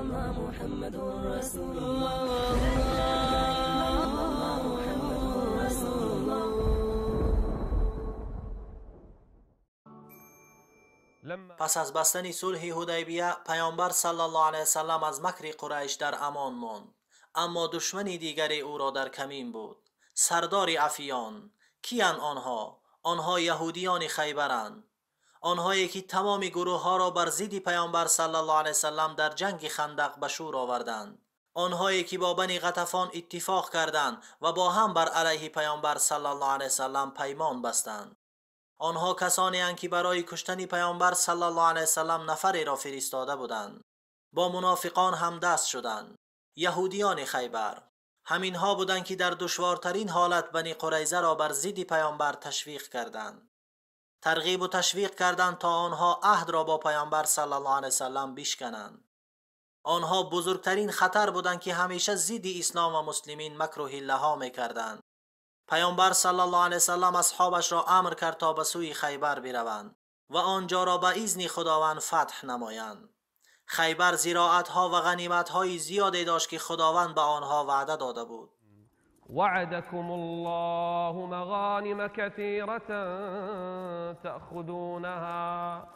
محمد رسول الله. پس از بستن صلح حدیبیه پیامبر صلی الله علیه وسلم از مکر قریش در امان ماند، اما دشمن دیگری او را در کمین بود. سردار افیان. کیان آنها؟ آنها یهودیان خیبرند، آنهایی که تمام گروه ها را بر ضد پیامبر صلی الله علیه وسلم در جنگ خندق به شور آوردند، آنهایی که با بنی غطفان اتفاق کردند و با هم بر علیه پیامبر صلی الله علیه وسلم پیمان بستند. آنها کسانی اند که برای کشتن پیامبر صلی الله علیه وسلم نفری را فرستاده بودند. با منافقان هم دست شدند. یهودیان خیبر همینها بودند که در دشوارترین حالت بنی قریظه را بر ضد پیامبر تشویق کردند. ترغیب و تشویق کردند تا آنها عهد را با پیامبر صلی الله علیه وسلم بشکنند. آنها بزرگترین خطر بودند که همیشه ضد اسلام و مسلمین مکر و حیله ها میکردند. پیامبر صلی الله علیه وسلم اصحابش را امر کرد تا به سوی خیبر بروند و آنجا را به اذن خداوند فتح نمایند. خیبر زراعت ها و غنیمت های زیادی داشت که خداوند به آنها وعده داده بود. وعدكم الله مغانم كثيرة تأخذونها.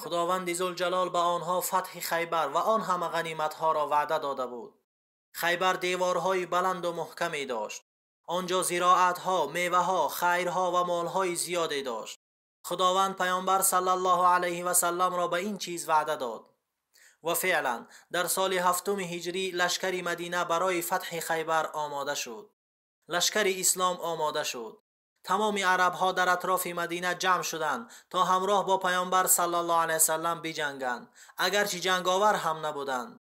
خداوند ذوالجلال به آنها فتح خیبر و آن همه غنیمت ها را وعده داده بود. خیبر دیوارهای بلند و محکمی داشت. آنجا زراعت ها، میوه ها، خیرها و مال های زیادی داشت. خداوند پیامبر صلی الله علیه و سلم را به این چیز وعده داد و فعلا در سال 7 هجری لشکر مدینه برای فتح خیبر آماده شد. لشکر اسلام آماده شد. تمام عرب ها در اطراف مدینه جمع شدند تا همراه با پیامبر صلی الله علیه و سلم بجنگند، اگرچه جنگاور هم نبودند.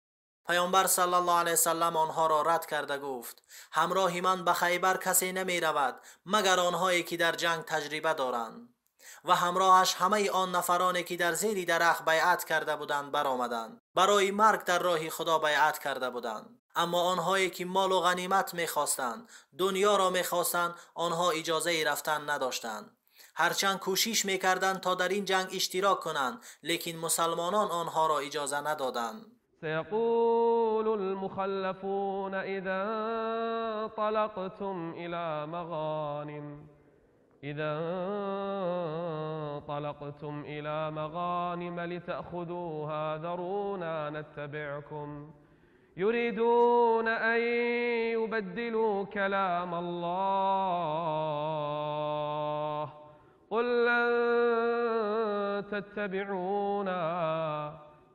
پیامبر صلی الله علیه و سلم آنها را رد کرده گفت: همراه من به خیبر کسی نمی رود مگر آنهایی که در جنگ تجربه دارند. و همراهش همه آن نفرانی که در زیر درخت بیعت کرده بودند برآمدند. برای مرگ در راه خدا بیعت کرده بودند. اما آنهایی که مال و غنیمت می‌خواستند، دنیا را می‌خواستند، آنها اجازه رفتن نداشتند. هرچند کوشش می‌کردند تا در این جنگ اشتراک کنند، لیکن مسلمانان آنها را اجازه ندادند. سيقول المخلفون إذا انطلقتم إلى مغانم لتأخذوها ذرونا نتبعكم يريدون أن يبدلوا كلام الله قل لن تتبعونا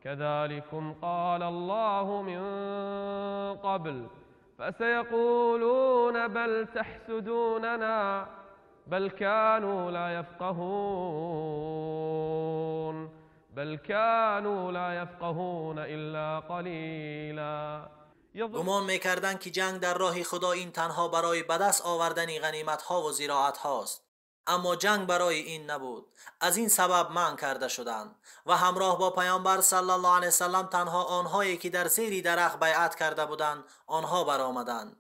كذلكم قال الله من قبل فسيقولون بل تحسدوننا بل كانوا لا يفقهون إلا قليلا. گمان میکردند که جنگ در راه خدا این تنها برای به دست آوردن غنیمت ها و زراعت هاست، اما جنگ برای این نبود. از این سبب منع کرده شدند و همراه با پیامبر صلی الله علیه وسلم تنها آنهایی که در زیر درخت بیعت کرده بودند آنها برآمدند.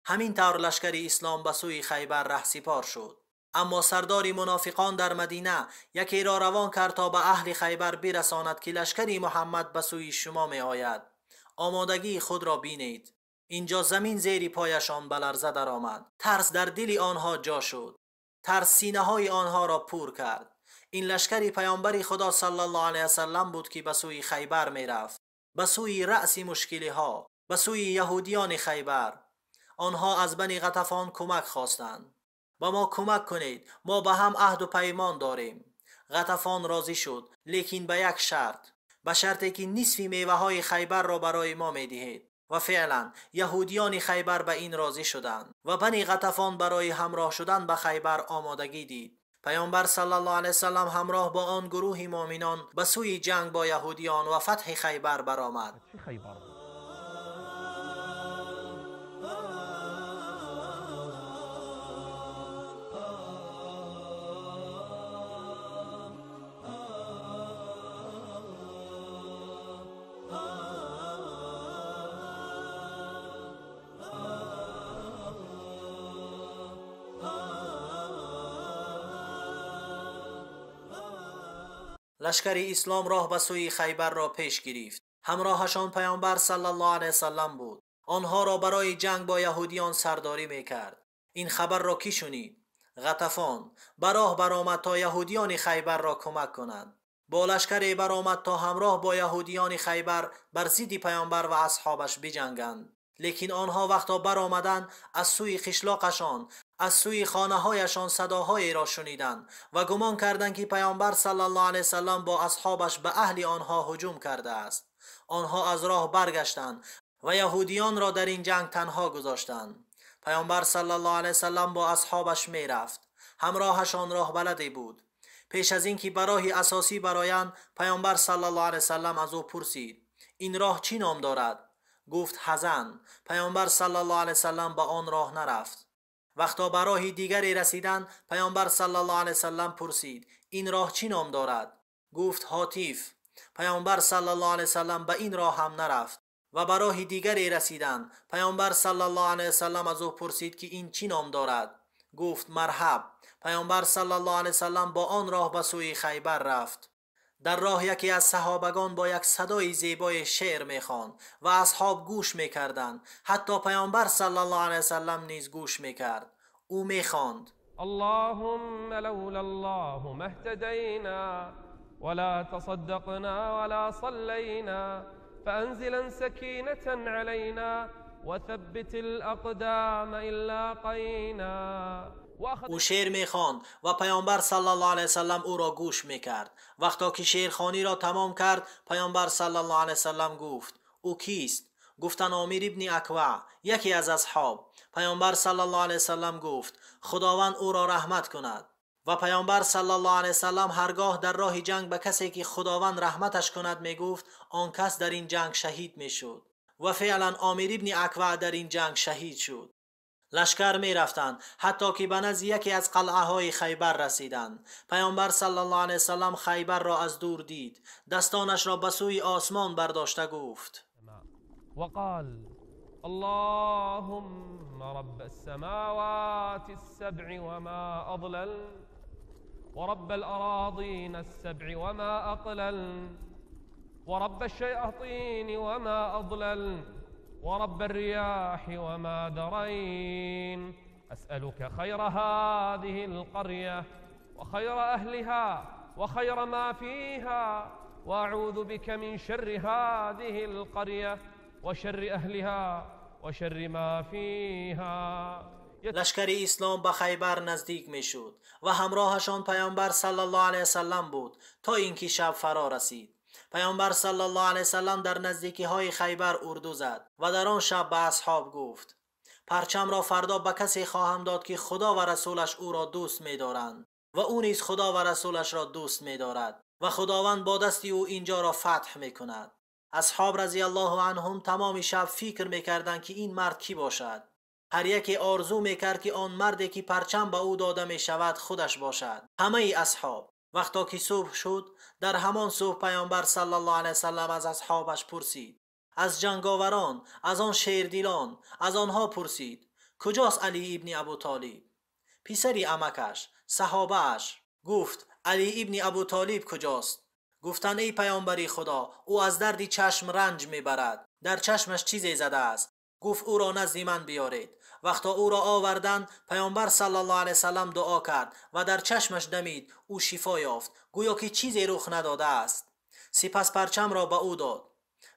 همین طور لشکر اسلام به سوی خیبر رهسپار شد. اما سردار منافقان در مدینه یکی را روان کرد تا به اهل خیبر برساند که لشکر محمد به سوی شما می آید. آمادگی خود را بینید. اینجا زمین زیر پایشان به لرزه درآمد. ترس در دل آنها جا شد. ترس سینه های آنها را پر کرد. این لشکر پیامبر خدا صلی الله علیه وسلم بود که به سوی خیبر می رفت، به سوی رأس مشکلی ها، به سوی یهودیان خیبر. آنها از بنی غطفان کمک خواستند. با ما کمک کنید، ما به هم عهد و پیمان داریم. غطفان راضی شد، لیکن به یک شرط، به شرطی که نصف میوه های خیبر را برای ما می دهید. و فعلا یهودیان خیبر به این راضی شدند و بنی غطفان برای همراه شدن به خیبر آمادگی دید. پیامبر صلی الله علیه وسلم همراه با آن گروه مؤمنان به سوی جنگ با یهودیان و فتح خیبر برآمد. لشکر اسلام راه به سوی خیبر را پیش گرفت. همراهشان پیامبر صلی الله علیه وسلم بود. آنها را برای جنگ با یهودیان سرداری میکرد. این خبر را کی شنید؟ غطفان به راه برآمد تا یهودیان خیبر را کمک کنند. با لشکری برآمد تا همراه با یهودیان خیبر بر ضد پیامبر و اصحابش بجنگند. لیکن آنها وقتا برآمدند از سوی خشلاقشان، از سوی خانه هایشان صداهایی را شنیدند و گمان کردند که پیامبر صلی الله علیه وسلم با اصحابش به اهل آنها هجوم کرده است. آنها از راه برگشتند و یهودیان را در این جنگ تنها گذاشتند. پیامبر صلی الله علیه وسلم با اصحابش می رفت. همراهشان راه بلدی بود. پیش از اینکه به راه اساسی برآیند، پیامبر صلی الله علیه وسلم از او پرسید: این راه چی نام دارد؟ گفت حزن. پیامبر صلی الله علیه وسلم به آن راه نرفت. وقتا به راه دیگری رسیدند، پیامبر صلی الله علیه وسلم پرسید: این راه چی نام دارد؟ گفت حاتیف. پیامبر صلی الله علیه وسلم به این راه هم نرفت و به راه دیگری رسیدند. پیامبر صلی الله علیه وسلم از او پرسید که این چی نام دارد؟ گفت مرحب. پیامبر صلی الله علیه وسلم با آن راه به سوی خیبر رفت. در راه یکی از صحابگان با یک صدای زیبای شعر میخواند و اصحاب گوش میکردند. حتی پیامبر صلی الله علیه وسلم نیز گوش میکرد. او میخواند: اللهم لولا الله ما اهتدينا ولا تصدقنا ولا صلينا فأنزلا سكينة علينا وثبت الأقدام إن لاقينا. او شعر میخواند و پیامبر صلی الله علیه وسلم او را گوش میکرد. وقتا که شعرخوانی را تمام کرد، پیامبر صلی الله علیه وسلم گفت: او کیست؟ گفتند عامر ابن اکوع، یکی از اصحاب. پیامبر صلی الله علیه وسلم گفت: خداوند او را رحمت کند. و پیامبر صلی الله علیه وسلم هرگاه در راه جنگ به کسی که خداوند رحمتش کند میگفت، آن کس در این جنگ شهید میشد. و فعلا عامر ابن اکوع در این جنگ شهید شد. لشکر می رفتند حتی که به نزد یکی از قلعه های خیبر رسیدند. پیامبر صلی الله علیه وسلم خیبر را از دور دید. دستانش را به سوی آسمان برداشته گفت: وقال اللهم رب السماوات السبع وما أضلل ورب الأراضين السبع وما أقلل ورب الشياطين وما أضلل ورب الرياح وما درين أسألك خير هذه القرية وخير أهلها وخير ما فيها وأعوذ بك من شر هذه القرية وشر أهلها وشر ما فيها. لشکر اسلام به خیبر نزدیک می شد و همراهشان پیامبر صلی الله علیه وسلم بود تا اینکه شب فرا رسید. پیامبر صلی الله علیه وسلم در نزدیکی های خیبر اردو زد و در آن شب به اصحاب گفت: پرچم را فردا به کسی خواهم داد که خدا و رسولش او را دوست می دارند و او نیز خدا و رسولش را دوست می دارد و خداوند با دستی او اینجا را فتح می کند. اصحاب رضی الله عنهم تمام شب فکر می کردند که این مرد کی باشد. هر یکی آرزو می کرد که آن مردی که پرچم به او داده می شود خودش باشد. همه اصحاب. وقتا که صبح شد، در همان صبح پیامبر صلی الله علیه وسلم از اصحابش پرسید. از جنگاوران، از آن شیردلان، از آنها پرسید: کجاست علی ابن ابو طالب؟ پسری عمکش، صحابه‌اش. گفت: علی ابن ابو طالب کجاست؟ گفتند: ای پیامبری خدا، او از درد چشم رنج میبرد. در چشمش چیزی زده است. گفت: او را نزد من بیارید. وقتا او را آوردند، پیامبر صلی الله علیه وسلم دعا کرد و در چشمش دمید. او شفا یافت، گویا که چیزی رخ نداده است. سپس پرچم را به او داد.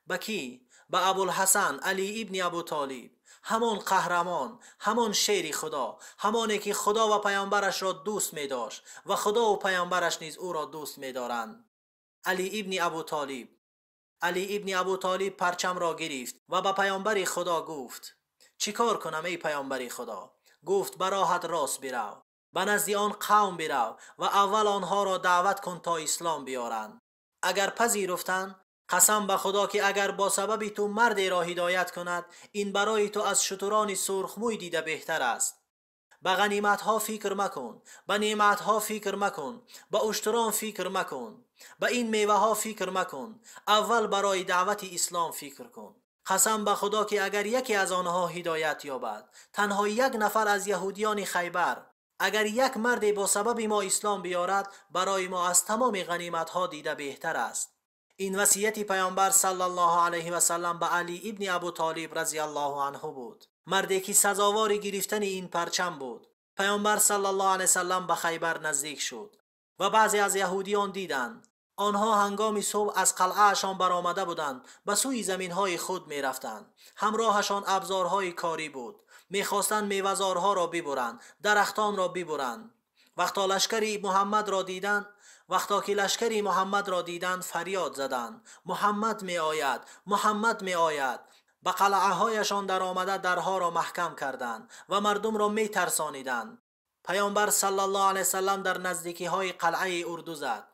به کی؟ به ابوالحسن علی ابن ابو طالب، همان قهرمان، همان شیر خدا، همانی که خدا و پیامبرش را دوست می داشت و خدا و پیامبرش نیز او را دوست می دارند. علی ابن ابو طالب. علی ابن ابو طالب پرچم را گرفت و به پیامبر خدا گفت: چیکار کنم ای پیامبر خدا؟ گفت: به راهت راست برو، به نزد آن قوم برو و اول آنها را دعوت کن تا اسلام بیارند. اگر پذیرفتند، قسم به خدا که اگر با سبب تو مردی را هدایت کند، این برای تو از شتران سرخموی دیده بهتر است. به غنیمت ها فکر مکن، به نعمت ها فکر مکن، به اشتران فکر مکن، به این میوه ها فکر مکن. اول برای دعوت اسلام فکر کن. قسم به خدا که اگر یکی از آنها هدایت یابد، تنها یک نفر از یهودیان خیبر، اگر یک مرد با سبب ما اسلام بیارد، برای ما از تمام غنیمت ها دیده بهتر است. این وصیت پیامبر صلی الله علیه و سلم به علی ابن ابو طالب رضی الله عنه بود، مردی که سزاوار گرفتن این پرچم بود. پیامبر صلی الله علیه و سلم به خیبر نزدیک شد و بعضی از یهودیان دیدند. آنها هنگام صبح از قلعهشان برآمده بودند، به سوی زمینهای خود می رفتند. همراهشان ابزارهای کاری بود. میخواستند میوه‌زارها را ببرند، درختان را ببرند. وقتا که لشکری محمد را دیدند فریاد زدند: محمد می آید، محمد می آید. به قلعه هایشان در آمده درها را محکم کردند و مردم را می ترسانیدند. پیامبر صلی الله علیه وسلم در نزدیکی های قلعه اردو زد.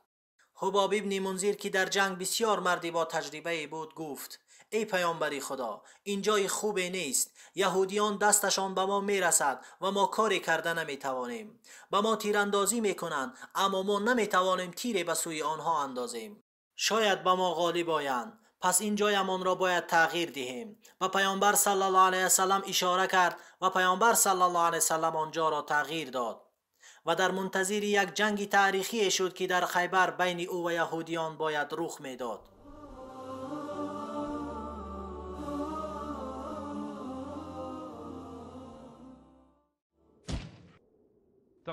حباب ابن منذر که در جنگ بسیار مردی با تجربه بود گفت: ای پیامبری خدا، این جای خوبی نیست. یهودیان دستشان به ما میرسد و ما کاری کرده نمیتوانیم. به ما تیراندازی میکنند اما ما نمیتوانیم تیری به سوی آنها اندازیم. شاید به ما غالب آیند، پس این جایمان را باید تغییر دهیم. و پیامبر صلی الله علیه وسلم اشاره کرد و پیامبر صلی الله علیه وسلم آنجا را تغییر داد و در منتظر یک جنگ تاریخی شد که در خیبر بین او و یهودیان باید رخ میداد.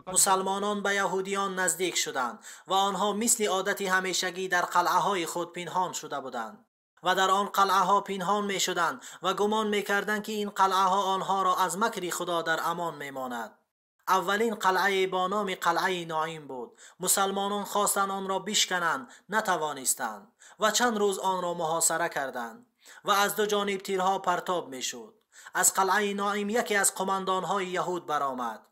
مسلمانان به یهودیان نزدیک شدند و آنها مثل عادت همیشگی در قلعه های خود پنهان شده بودند و در آن قلعه ها پنهان می شدند و گمان می کردند که این قلعه ها آنها را از مکر خدا در امان می ماند. اولین قلعه با نام قلعه نعیم بود. مسلمانان خواستند آن را بشکنند، نتوانستند و چند روز آن را محاصره کردند و از دو جانب تیرها پرتاب می شد. از قلعه نعیم یکی از قماندان های یهود برآمد.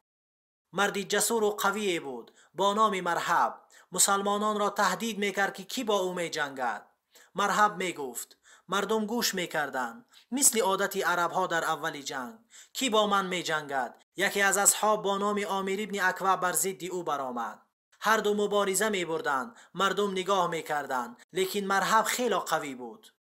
مردی جسور و قوی بود با نام مرحب. مسلمانان را تهدید میکرد که کی با او می جنگد. مرحب می گفت. مردم گوش می کردند مثل عادت عرب ها در اول جنگ. کی با من می جنگد؟ یکی از اصحاب با نام عامر ابن اکوع بر ضد او برآمد. هر دو مبارزه می بردند. مردم نگاه می کردند، لیکن مرحب خیلی قوی بود.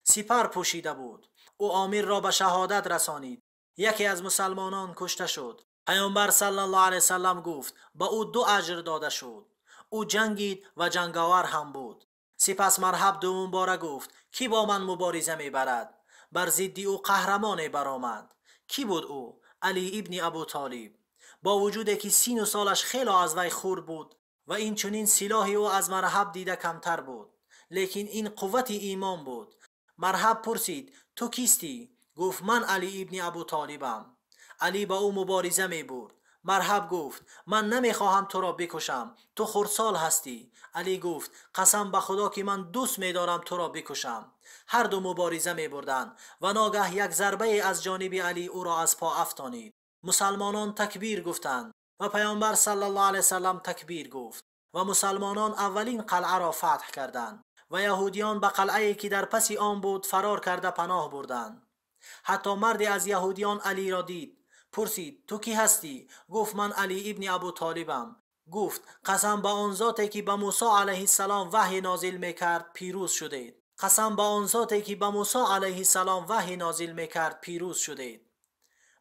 سپر پوشیده بود. او عامر را به شهادت رسانید. یکی از مسلمانان کشته شد. پیامبر صلی الله علیه وسلم گفت به او 2 اجر داده شد. او جنگید و جنگاور هم بود. سپس مرحب دوم باره گفت: کی با من مبارزه میبرد؟ بر ضد او قهرمان برآمد. کی بود او؟ علی ابن ابو طالب. با وجود که سین و سالش خیلی از وی خورد بود و این چنین سلاح او از مرحب دیده کمتر بود، لیکن این قوت ایمان بود. مرحب پرسید: تو کیستی؟ گفت: من علی ابن ابو طالبم. علی با او مبارزه می برد. مرحب گفت: من نمیخواهم تو را بکشم، تو خردسال هستی. علی گفت: قسم به خدا که من دوست می دارم تو را بکشم. هر دو مبارزه می بردند و ناگه یک ضربه از جانب علی او را از پا افشانید. مسلمانان تکبیر گفتند و پیامبر صلی الله علیه وسلم تکبیر گفت و مسلمانان اولین قلعه را فتح کردند و یهودیان به قلعه‌ای که در پس آن بود فرار کرده پناه بردند. حتی مردی از یهودیان علی را دید. پرسید: تو کی هستی؟ گفت: من علی ابن ابو طالبم. گفت: قسم به آن ذاتی که به موسی علیه السلام وحی نازل میکرد پیروز شدید. قسم به آن ذاتی که به موسی علیه السلام وحی نازل میکرد پیروز شدید.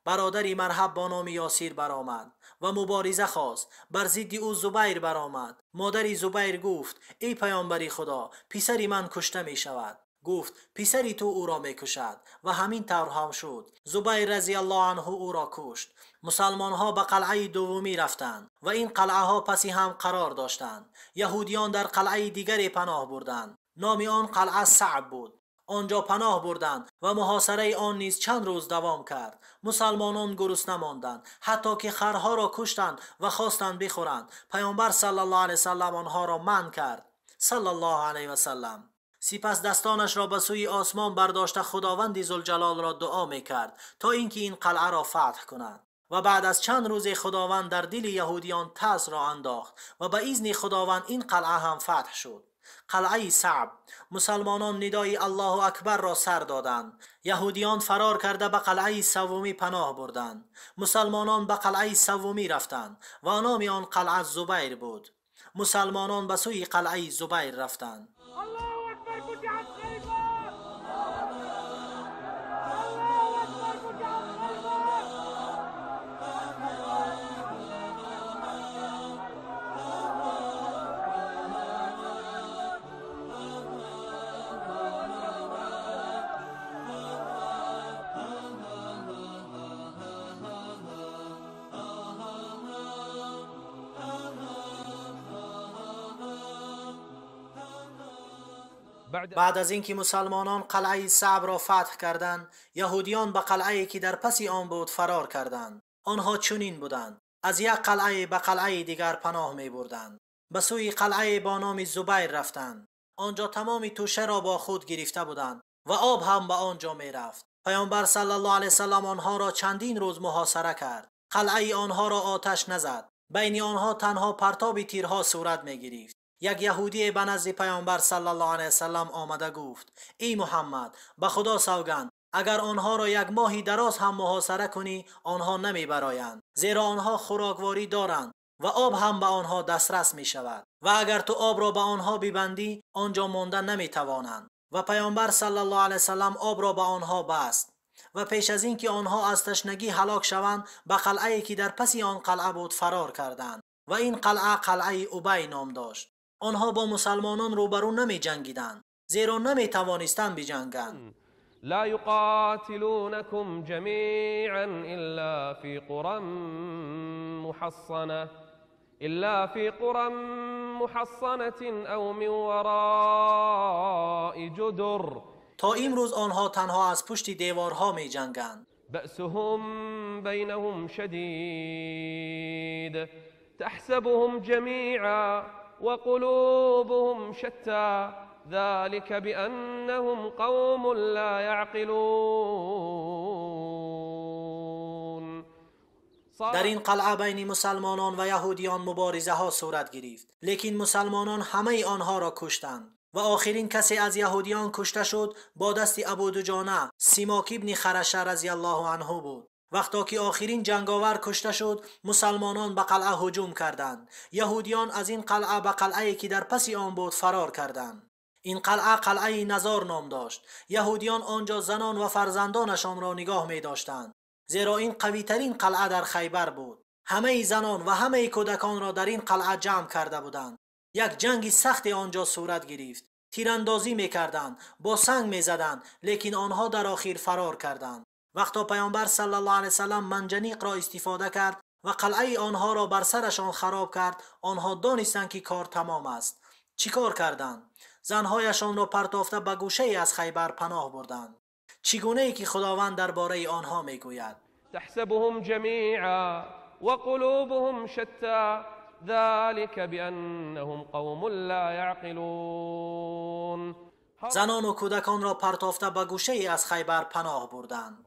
برادری مرحب با نام یاسیر برآمد و مبارزه خواست. بر ضد او زبیر برآمد. مادری زبیر گفت: ای پیامبری خدا، پسری من کشته می شود. گفت: پسری تو او را می کشد و همین طور هم شد. زبیر رضی الله عنه او را کشت. مسلمان ها به قلعه دومی رفتند و این قلعه ها پسی هم قرار داشتند. یهودیان در قلعه دیگری پناه بردند. نام آن قلعه صعب بود. آنجا پناه بردند و محاصره آن نیز چند روز دوام کرد. مسلمانان گرسنه ماندند، حتی که خرها را کشتند و خواستند بخورند. پیامبر صلی الله علیه وسلم آنها را منع کرد صلی الله علیه وسلم. سپس دستانش را به سوی آسمان برداشته خداوند ذوالجلال را دعا میکرد تا اینکه این قلعه را فتح کند. و بعد از چند روز خداوند در دل یهودیان ترس را انداخت و به اذن خداوند این قلعه هم فتح شد. قلعه صعب. مسلمانان ندای الله اکبر را سر دادند. یهودیان فرار کرده به قلعه سومی پناه بردند. مسلمانان به قلعه سومی رفتند و نام آن قلعه زبیر بود. مسلمانان به سوی قلعه زبیر رفتند. بعد از اینکه مسلمانان قلعه صعب را فتح کردند، یهودیان به قلعه‌ای که در پس آن بود فرار کردند. آنها چنین بودند: از یک قلعه به قلعه دیگر پناه می بردند. به سوی قلعه با نام زبیر رفتند. آنجا تمام توشه را با خود گرفته بودند و آب هم به آنجا می رفت. پیامبر صلی الله علیه وسلم آنها را چندین روز محاصره کرد. قلعه آنها را آتش نزد. بین آنها تنها پرتاب تیرها صورت می گرفت. یک یهودی به نزد پیامبر صلی الله علیه وسلم آمده گفت: ای محمد، به خدا سوگند اگر آنها را یک ماهی دراز هم محاصره کنی آنها نمی برایند، زیرا آنها خوراکواری دارند و آب هم به آنها دسترس می شود و اگر تو آب را به آنها ببندی آنجا ماندن نمی توانند. و پیامبر صلی الله علیه وسلم آب را به آنها بست و پیش از اینکه آنها از تشنگی هلاک شوند به قلعه‌ای که در پس آن قلعه بود فرار کردند و این قلعه قلعه ابی نام داشت. آنها با مسلمانان روبرو نمی جنگیدند زیرا نمی توانستند بجنگند. لا يقاتلونكم جميعا إلا في قرى محصنة أو من وراء جدر. تا امروز آنها تنها از پشت دیوارها می جنگند. بأسهم بينهم شديد تحسبهم جميعا وقلوبهم شتى ذلك بأنهم قوم لا يعقلون. در این قلعه بین مسلمانان و یهودیان مبارزه ها صورت گرفت، لیکن مسلمانان همه آنها را کشتند و آخرین کسی از یهودیان کشته شد با دست ابو دجانه سیماک ابن خرشه رضی الله عنه بود. وقتی که آخرین جنگاور کشته شد مسلمانان به قلعه هجوم کردند. یهودیان از این قلعه به قلعه‌ای که در پس آن بود فرار کردند. این قلعه قلعه نزار نام داشت. یهودیان آنجا زنان و فرزندانشان را نگاه می داشتند، زیرا این قوی ترین قلعه در خیبر بود. همه زنان و همه کودکان را در این قلعه جمع کرده بودند. یک جنگ سخت آنجا صورت گرفت. تیراندازی میکردند، با سنگ میزدند، لیکن آنها در آخر فرار کردند. وقتی پیامبر صلی الله علیه وسلم منجنیق را استفاده کرد و قلعه آنها را بر سرشان خراب کرد، آنها دانستند که کار تمام است. چیکار کردند؟ زنهایشان را پرتافته به گوشه از خیبر پناه بردند. چگونه ای که خداوند درباره آنها میگوید: تحسبهم جميعا وقلوبهم شتى ذلك بأنهم قوم لا يعقلون. زنان و کودکان را پرتافته به گوشه ای از خیبر پناه بردند.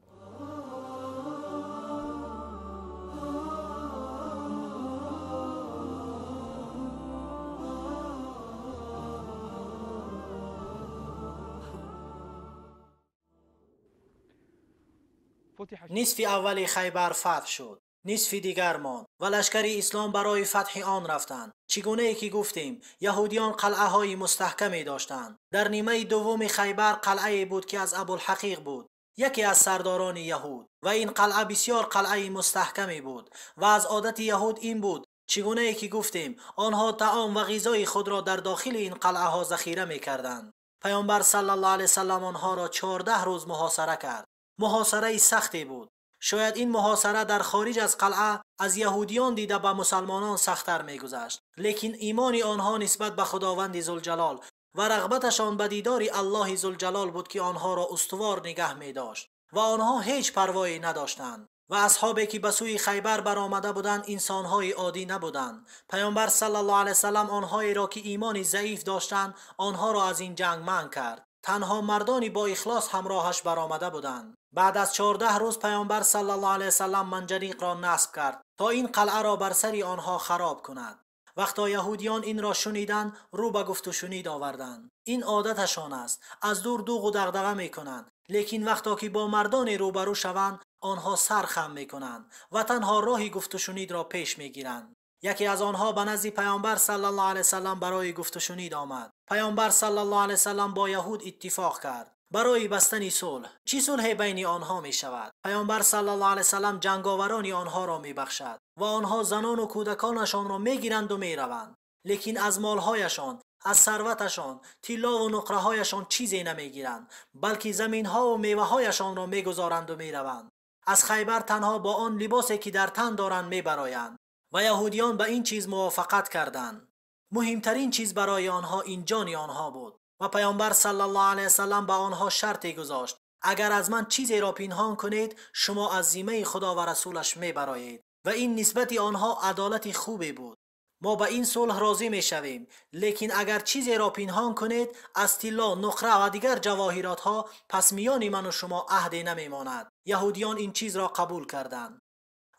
نصف اول خیبر فتح شد، نصف دیگر ماند و لشکر اسلام برای فتح آن رفتند. چگونه ای که گفتیم یهودیان قلعه های مستحکمی داشتند. در نیمه دوم خیبر قلعه بود که از ابوالحقیق بود، یکی از سرداران یهود، و این قلعه بسیار قلعه مستحکمی بود و از عادت یهود این بود چگونه ای که گفتیم آنها طعام و غذای خود را در داخل این قلعه ها ذخیره می کردند. پیامبر صلی الله علیه وسلم آنها را 14 روز محاصره کرد. محاصره سختی بود. شاید این محاصره در خارج از قلعه از یهودیان دیده به مسلمانان سخت‌تر می‌گذشت، لیکن ایمان آنها نسبت به خداوند ذوالجلال و رغبتشان به دیدار الله ذوالجلال بود که آنها را استوار نگه می‌داشت و آنها هیچ پروایی نداشتند. و اصحابی که به سوی خیبر برآمده بودند انسان‌های عادی نبودند. پیامبر صلی الله علیه وسلم آنهایی را که ایمان ضعیف داشتند آنها را از این جنگ منع کرد. تنها مردانی با اخلاص همراهش برآمده بودند. بعد از 14 روز پیامبر صلی الله علیه وسلم منجنیق را نصب کرد تا این قلعه را بر سر آنها خراب کند. وقتی یهودیان این را شنیدند رو به گفت و شنید آوردند. این عادتشان است، از دور دوغ و دغدغه میکنند، لیکن وقتی که با مردان روبرو شوند آنها سر خم میکنند و تنها راهی گفت و شنید را پیش میگیرند. یکی از آنها به نزد پیامبر صلی الله علیه وسلم برای گفت و شنید آمد. پیامبر صلی الله علیه وسلم با یهود اتفاق کرد برای بستن صلح. چی صلح بین آنها می شود؟ پیامبر صلی الله علیه وسلم جنگاوران آنها را می بخشد و آنها زنان و کودکانشان را می گیرند و می روند، لیکن از مالهایشان، از ثروتشان، طلا و نقره هایشان چیزی نمی گیرند، بلکه زمین ها و میوه هایشان را می گذارند و می روند. از خیبر تنها با آن لباسی که در تن دارند می برایند و یهودیان به این چیز موافقت کردند. مهمترین چیز برای آنها این جان آنها بود. و پیامبر صلی الله علیه وسلم به آنها شرطی گذاشت: اگر از من چیزی را پنهان کنید شما از ذمه خدا و رسولش میبرایید. و این نسبت آنها عدالت خوبی بود. ما به این صلح راضی می شویم، لیکن اگر چیزی را پنهان کنید از طلا، نقره و دیگر جواهرات ها، پس میان من و شما عهدی نمی ماند. یهودیان این چیز را قبول کردند.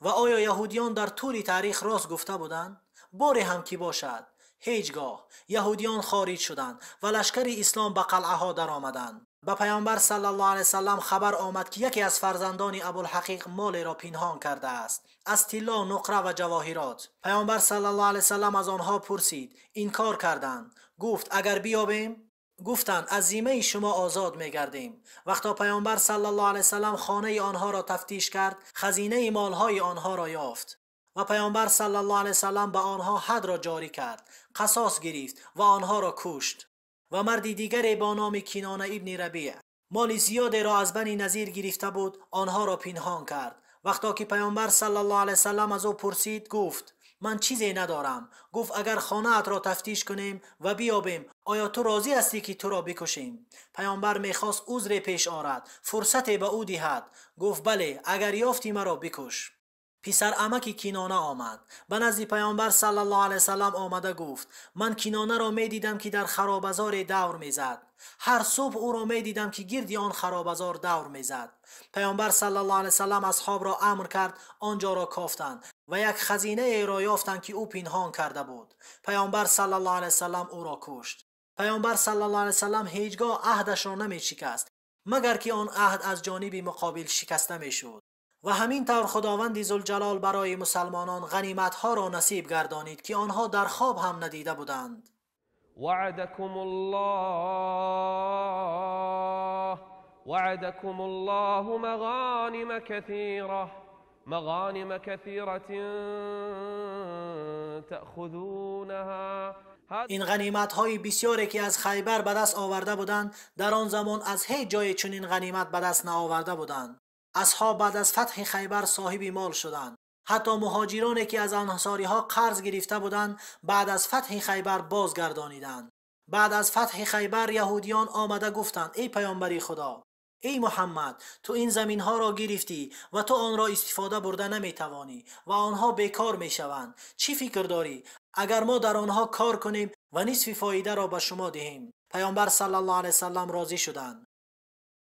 و آیا یهودیان در طول تاریخ راست گفته بودند؟ باری هم کی باشد، هیچگاه. یهودیان خارج شدند و لشکر اسلام به قلعه ها در آمدند. به پیامبر صلی الله علیه وسلم خبر آمد که یکی از فرزندان ابوالحقیق مال را پنهان کرده است، از طلا، نقره و جواهرات. پیامبر صلی الله علیه وسلم از آنها پرسید، انکار کردند. گفت اگر بیابیم؟ گفتند از ذمه شما آزاد می‌گردیم. وقتی پیامبر صلی الله علیه وسلم خانه آنها را تفتیش کرد، خزینه مالهای آنها را یافت. و پیامبر صلی الله علیه وسلم به آنها حد را جاری کرد، قصاص گرفت و آنها را کشت. و مردی دیگری با نام کنانه ابن ربیع مال زیادی را از بنی نظیر گرفته بود، آنها را پنهان کرد. وقتی که پیامبر صلی الله علیه وسلم از او پرسید، گفت من چیزی ندارم. گفت اگر خانه‌ات را تفتیش کنیم و بیابیم، آیا تو راضی هستی که تو را بکشیم؟ پیامبر میخواست عذر پیش آرد، فرصتی به او دهد. گفت بله، اگر یافتی مرا بکش. پسر عمک کنانه آمد به نزد پیامبر صلی الله علیه وسلم آمده گفت من کنانه را می دیدم که در خرابزار دور میزد. هر صبح او را می دیدم که گردی آن خرابزار دور میزد. پیامبر صلی الله علیه وسلم اصحاب را امر کرد آنجا را کافتند و یک خزینه ای را یافتند که او پنهان کرده بود. پیامبر صلی الله علیه وسلم او را کشت. پیامبر صلی الله علیه وسلم هیچگاه عهدش را نمی شکست مگر که آن عهد از جانب مقابل شکسته می شد. و همین طور خداوند ذوالجلال برای مسلمانان غنیمت ها را نصیب گردانید که آنها در خواب هم ندیده بودند. وعدكم الله مغانم كثيرة تأخذونها. این غنیمت های بسیاری که از خیبر به دست آورده بودند در آن زمان از هیچ جای چنین غنیمت به دست نآورده بودند. اصحاب بعد از فتح خیبر صاحب مال شدند. حتی مهاجرانی که از انصاری ها قرض گرفته بودند بعد از فتح خیبر بازگردانیدند. بعد از فتح خیبر یهودیان آمده گفتند ای پیامبری خدا، ای محمد، تو این زمین ها را گرفتی و تو آن را استفاده برده نمی توانی و آنها بیکار می شوند. چی فکر داری اگر ما در آنها کار کنیم و نصف فایده را به شما دهیم؟ پیامبر صلی الله علیه وسلم راضی شدند.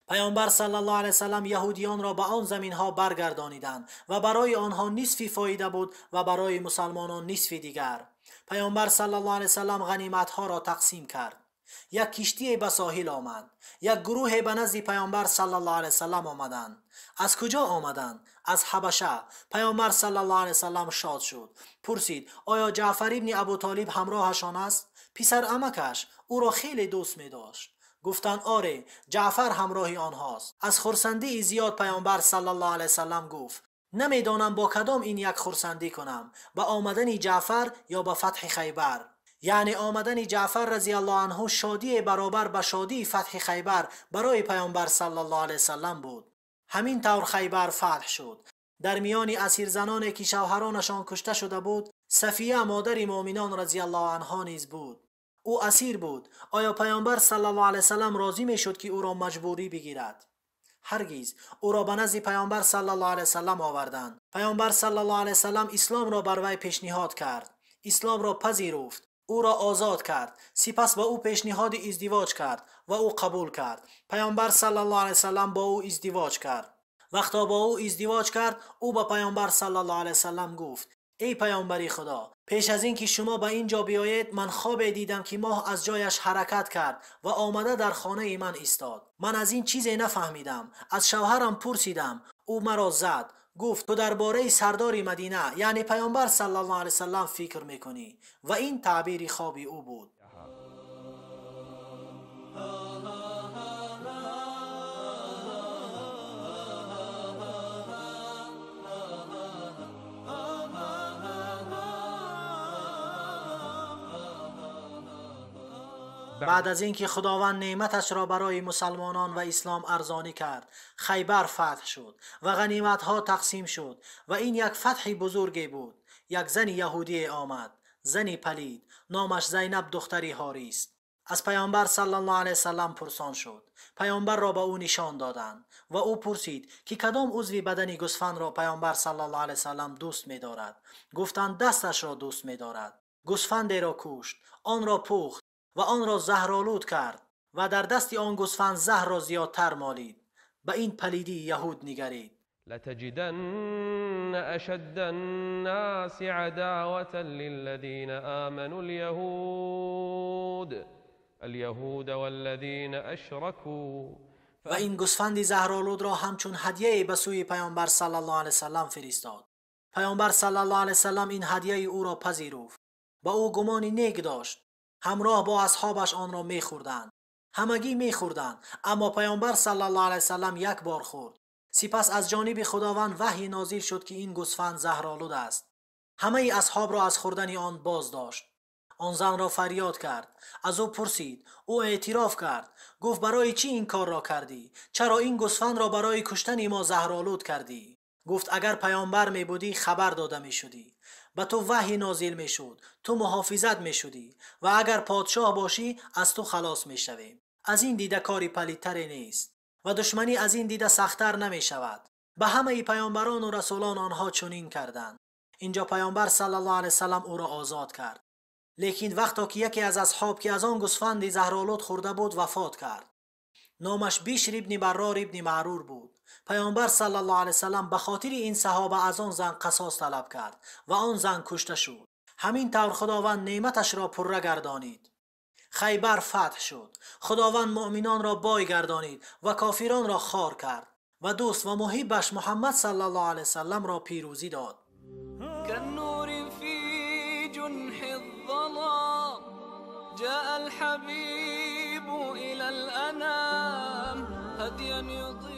پیامبر صلی الله علیه وسلم یهودیان را به آن زمین ها برگردانیدند و برای آنها نصف فایده بود و برای مسلمانان نصف دیگر. پیامبر صلی الله علیه وسلم غنیمت ها را تقسیم کرد. یک کشتی به ساحل آمد. یک گروه به نزد پیامبر صلی الله علیه وسلم آمدند. از کجا آمدند؟ از حبشه. پیامبر صلی الله علیه وسلم شاد شد. پرسید آیا جعفر ابن ابو طالب همراهشان است؟ پسر عمکش او را خیلی دوست می داشت. گفتند آره، جعفر همراه آنهاست. از خرسندی زیاد پیامبر صلی الله علیه وسلم گفت نمیدانم با کدام این یک خرسندی کنم، با آمدن جعفر یا با فتح خیبر. یعنی آمدن جعفر رضی الله عنه شادی برابر به شادی فتح خیبر برای پیامبر صلی الله علیه وسلم بود. همین طور خیبر فتح شد. در میان اسیر زنانی که شوهرانشان کشته شده بود، صفیه مادر مؤمنان رضی الله عنها نیز بود. او اسیر بود. آیا پیامبر صلی الله علیه وسلم راضی می شد که او را مجبوری بگیرد؟ هرگز. او را به نزد پیامبر صلی الله علیه وسلم آوردند. پیامبر صلی الله علیه وسلم اسلام را بر وی پیشنهاد کرد. اسلام را پذیرفت. او را آزاد کرد. سپس با او پیشنهاد ازدواج کرد و او قبول کرد. پیامبر صلی الله علیه وسلم با او ازدواج کرد. وقتی با او ازدواج کرد، او با پیامبر صلی الله علیه وسلم گفت ای پیامبری خدا، پیش از این که شما به اینجا بیایید من خواب دیدم که ماه از جایش حرکت کرد و آمده در خانه من ایستاد. من از این چیزی نفهمیدم. از شوهرم پرسیدم، او مرا زد. گفت تو درباره سردار مدینه یعنی پیامبر صلی الله علیه وسلم فکر میکنی. و این تعبیر خوابی او بود. بعد از اینکه خداوند نعمتش را برای مسلمانان و اسلام ارزانی کرد، خیبر فتح شد و غنیمت ها تقسیم شد و این یک فتح بزرگی بود. یک زن یهودی آمد، زنی پلید، نامش زینب دختری حاریست. از پیامبر صلی الله علیه وسلم پرسان شد. پیامبر را به او نشان دادند و او پرسید که کدام عضوی بدنی گوسفند را پیامبر صلی الله علیه وسلم دوست می دارد. گفتند دستش را دوست می دارد. گوسفندی را کشت، آن را پخت و آن را زهرآلود کرد و در دست آن گوسفند زهر را زیادتر مالید. به این پلیدی یهود نگرید. لتجدن أشد الناس عداوة للذين آمنوا اليهود والذين أشركوا. و این گوسفند زهرآلود را همچون هدیه به سوی پیامبر صلی الله علیه وسلم فرستاد. پیامبر صلی الله علیه وسلم این هدیه او را پذیرفت. با او گمانی نیک داشت. همراه با اصحابش آن را می‌خوردند. همگی می‌خوردند، اما پیامبر صلی الله علیه وسلم یک بار خورد. سپس از جانب خداوند وحی نازل شد که این گوسفند زهرآلود است. همه اصحاب را از خوردن آن باز داشت. آن زن را فریاد کرد. از او پرسید. او اعتراف کرد. گفت برای چی این کار را کردی؟ چرا این گوسفند را برای کشتن ما زهرآلود کردی؟ گفت اگر پیامبر می بودی خبر داده می شدی. به تو وحی نازل می شد. تو محافظت می شدی و اگر پادشاه باشی از تو خلاص می شویم. از این دیده کاری پلیدتری نیست و دشمنی از این دیده سخت‌تر نمی شود. به همه پیامبران و رسولان آنها چنین کردند. اینجا پیامبر صلی الله علیه وسلم او را آزاد کرد. لیکن وقتی که یکی از اصحاب که از آن گوسفند زهرآلود خورده بود وفات کرد. نامش بیشر ابن برار ابن معرور بود. پیامبر صلی الله علیه وسلم به خاطر این صحابه از آن زن قصاص طلب کرد و آن زن کشته شد. همین طور خداوند نعمتش را پره گردانید. خیبر فتح شد. خداوند مؤمنان را بای گردانید و کافران را خار کرد و دوست و محبش محمد صلی الله علیه وسلم را پیروزی داد. كالنور في جنح الظلام جاء الحبيب إلى الأنام هديا يضيء